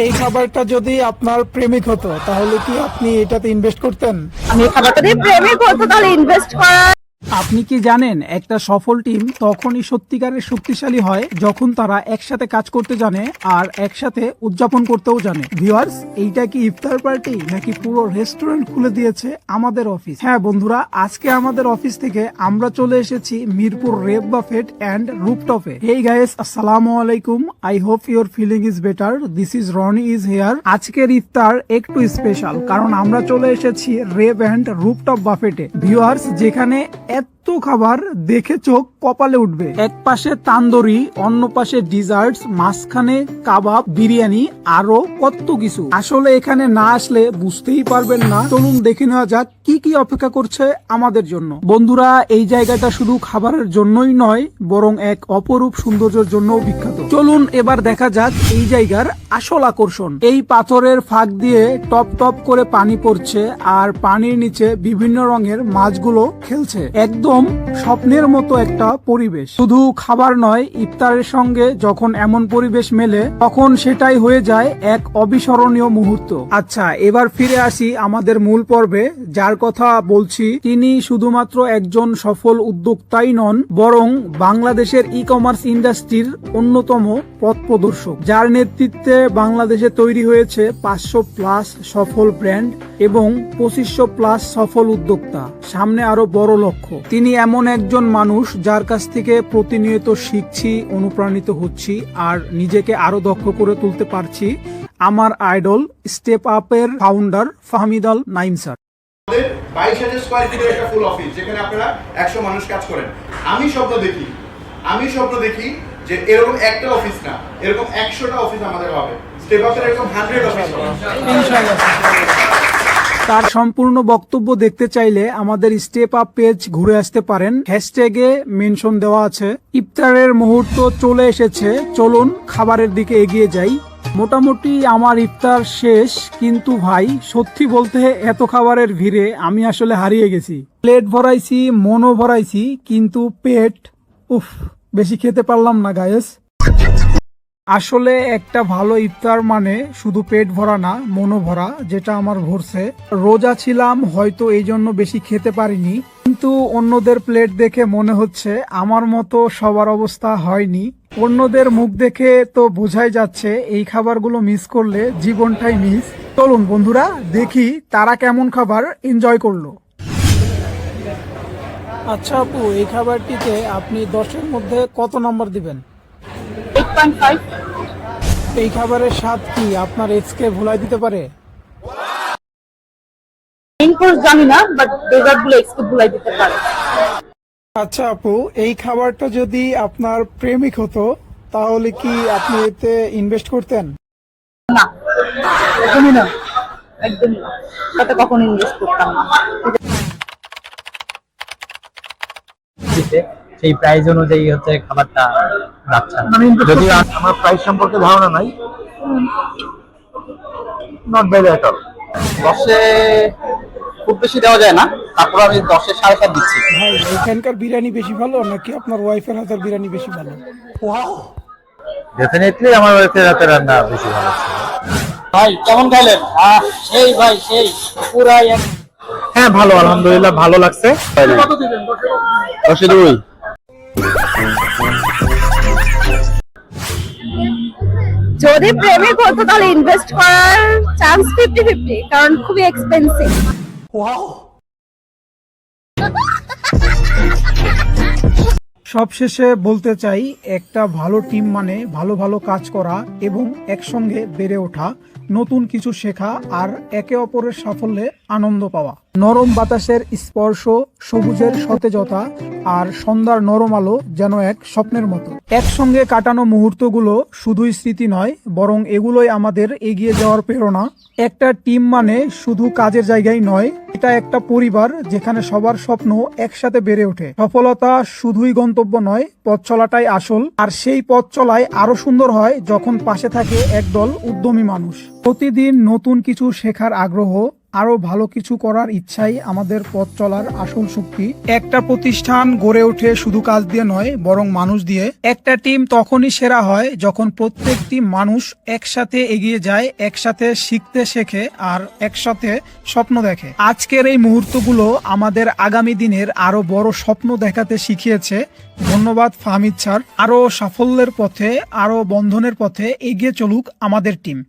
এই খাবারটা যদি আপনার প্রেমিক হতো তাহলে কি আপনি এটাতে ইনভেস্ট করতেন? আমি এই খাবারটা দিয়ে প্রেমিক হতো তাহলে ইনভেস্ট করা। আপনি কি জানেন একটা সফল টিম তখনই সত্যিকারের শক্তিশালী হয় যখন তারা একসাথে কাজ করতে জানে আর একসাথে উদযাপন করতেও জানে। ভিউয়ার্স, এইটা কি ইফতার পার্টি নাকি পুরো রেস্টুরেন্ট খুলে দিয়েছে আমাদের অফিস? হ্যাঁ বন্ধুরা, আজকে আমাদের অফিস থেকে আমরা চলে এসেছি মিরপুর রেব বাফেট এন্ড রুফটপে। হেই গাইস, আসসালামু আলাইকুম। I hope your feeling is better. This is Rony is here. আজকের ইফতার একটু স্পেশাল কারণ আমরা চলে এসেছি রেব এন্ড রুফটপ বাফেটে। ভিউয়ার্স, যেখানে এত খাবার দেখে চোখ কপালে উঠবে। এক পাশে তান্দুরি, অন্য পাশে ডিজার্টস, মাঝখানে কাবাব, বিরিয়ানি, আরো কত কিছু। আসলে এখানে না আসলে বুঝতেই পারবেন না। চলুন দেখে নেওয়া যাক কি কি অপেক্ষা করছে আমাদের জন্য। বন্ধুরা, এই জায়গাটা শুধু খাবারের জন্যই নয় বরং এক অপরূপ সৌন্দর্যের জন্যও বিখ্যাত। চলুন এবার দেখা যাক এই জায়গার আসল আকর্ষণ। এই পাথরের ফাঁক দিয়ে টপ টপ করে পানি পড়ছে আর পানির নিচে বিভিন্ন রঙের মাছগুলো খেলছে। একদম স্বপ্নের মতো একটা পরিবেশ। শুধু খাবার নয়, ইফতারের সঙ্গে যখন এমন পরিবেশ মেলে তখন সেটাই হয়ে যায় এক অবিস্মরণীয় মুহূর্ত। আচ্ছা, এবার ফিরে আসি আমাদের মূল পর্বে। যার কথা বলছি তিনি শুধুমাত্র একজন সফল উদ্যোক্তাই নন, বরং বাংলাদেশের ই কমার্স ইন্ডাস্ট্রির অন্যতম পথ প্রদর্শক, যার নেতৃত্বে বাংলাদেশে তৈরি হয়েছে 500+ সফল ব্র্যান্ড এবং 2500+ সফল উদ্যোক্তা। সামনে আরো বড় লক্ষ্য। তিনি এমন একজন মানুষ যার কাছ থেকে প্রতিনিয়ত শিখছি, অনুপ্রাণিত হচ্ছি আর নিজেকে আরো দক্ষ করে তুলতে পারছি। আমার আইডল স্টেপ আপের ফাউন্ডার ফাহমিদ আল নাইম স্যার। 22,000 স্কয়ার ফিটের একটা ফুল অফিস যেখানে আপনারা 100 মানুষ কাজ করেন। আমি স্বপ্ন দেখি যে এরকম একটা অফিস না, এরকম 100টা অফিস আমাদের হবে। স্টেপ আপের এরকম 100 অফিস হবে ইনশাআল্লাহ। তার সম্পূর্ণ বক্তব্য দেখতে চাইলে আমাদের স্টেপ আপ পেজ ঘুরে আসতে পারেন। হ্যাশট্যাগে মেনশন দেওয়া আছে। ইফতারের মুহূর্ত চলে এসেছে, চলুন খাবারের দিকে এগিয়ে যাই। মোটামুটি আমার ইফতার শেষ, কিন্তু ভাই সত্যি বলতে এত খাবারের ভিড়ে আমি আসলে হারিয়ে গেছি। প্লেট ভরাইছি, মনও ভরাইছি, কিন্তু পেট বেশি খেতে পারলাম না গায়েস। আসলে একটা ভালো ইফতার মানে শুধু পেট ভরা না, মনও ভরা, যেটা আমার ভরছে। রোজা ছিলাম, হয়তো এই জন্য বেশি খেতে পারিনি, কিন্তু অন্যদের প্লেট দেখে মনে হচ্ছে আমার মতো সবার অবস্থা হয়নি। অন্যদের মুখ দেখে তো বোঝাই যাচ্ছে এই খাবারগুলো মিস করলে জীবনটাই মিস। চলুন বন্ধুরা, দেখি তারা কেমন খাবার এনজয় করলো। আচ্ছা আপু, এই খাবারটিতে আপনি 10-এর মধ্যে কত নম্বর দিবেন? 8.5। এই খাবারের স্বাদ কি আপনার এক্সকে ভুলাই দিতে পারে? মেইন কোর্স জানি না, বাট ডেজার্ট গুলো এক্সকে ভুলাই দিতে পারে। আচ্ছা আপু, এই খাবারটা যদি আপনার প্রেমিক হতো তাহলে কি আপনি এতে ইনভেস্ট করতেন? না, একদমই না। একদমই না, তাতে কখনো ইনভেস্ট করতাম না। সেই প্রাইস অনুযায়ী হচ্ছে খাবারটা যাচ্ছে না। যদি আমার প্রাইস সম্পর্কে ধারণা নাই, নট ব্যাড এট অল। 10-এ খুব বেশি দেওয়া যায় না, তারপর আমি 10-এ 7.5 দিচ্ছি। ভাই, এখানকার বিরিয়ানি বেশি ভালো নাকি আপনার ওয়াইফের হাতের বিরিয়ানি বেশি ভালো? ডেফিনেটলি আমার ওয়াইফের হাতের রান্না বেশি ভালো ছিল। ভাই কেমন খাইলেন? সেই ভাই সেই পুরাই হ্যাঁ ভালো, আলহামদুলিল্লাহ ভালো লাগছে। 10-এ 2। যদি প্রেমিক হতো তাহলে ইনভেস্ট করার চান্স 50-50, কারণ খুবই এক্সপেন্সিভ। সবশেষে বলতে চাই, একটা ভালো টিম মানে ভালো ভালো কাজ করা এবং একসঙ্গে বেড়ে ওঠা, নতুন কিছু শেখা আর একে অপরের সাফল্যে আনন্দ পাওয়া। নরম বাতাসের স্পর্শ, সবুজের সতেজতা আর সন্ধ্যার নরম আলো যেন এক স্বপ্নের মতো। একসঙ্গে কাটানো মুহূর্তগুলো শুধুই স্মৃতি নয়, বরং এগুলোই আমাদের এগিয়ে যাওয়ার প্রেরণা। একটা টিম মানে শুধু কাজের জায়গায় নয়, এটা একটা পরিবার যেখানে সবার স্বপ্ন একসাথে বেড়ে ওঠে। সফলতা শুধুই গন্তব্য নয়, পথ চলাটাই আসল। আর সেই পথ চলায় আরো সুন্দর হয় যখন পাশে থাকে একদল উদ্যমী মানুষ। প্রতিদিন নতুন কিছু শেখার আগ্রহ, আরো ভালো কিছু করার ইচ্ছাই আমাদের পথ চলার আসল শক্তি। একটা প্রতিষ্ঠান গড়ে ওঠে শুধু কাজ দিয়ে নয়, বরং মানুষ দিয়ে। একটা টিম তখনই সেরা হয় যখন প্রত্যেকটি মানুষ একসাথে এগিয়ে যায়, একসাথে শিখতে শেখে আর একসাথে স্বপ্ন দেখে। আজকের এই মুহূর্তগুলো আমাদের আগামী দিনের আরো বড় স্বপ্ন দেখাতে শিখিয়েছে। ধন্যবাদ ফাহমিদ স্যার। আরো সাফল্যের পথে, আরো বন্ধনের পথে এগিয়ে চলুক আমাদের টিম।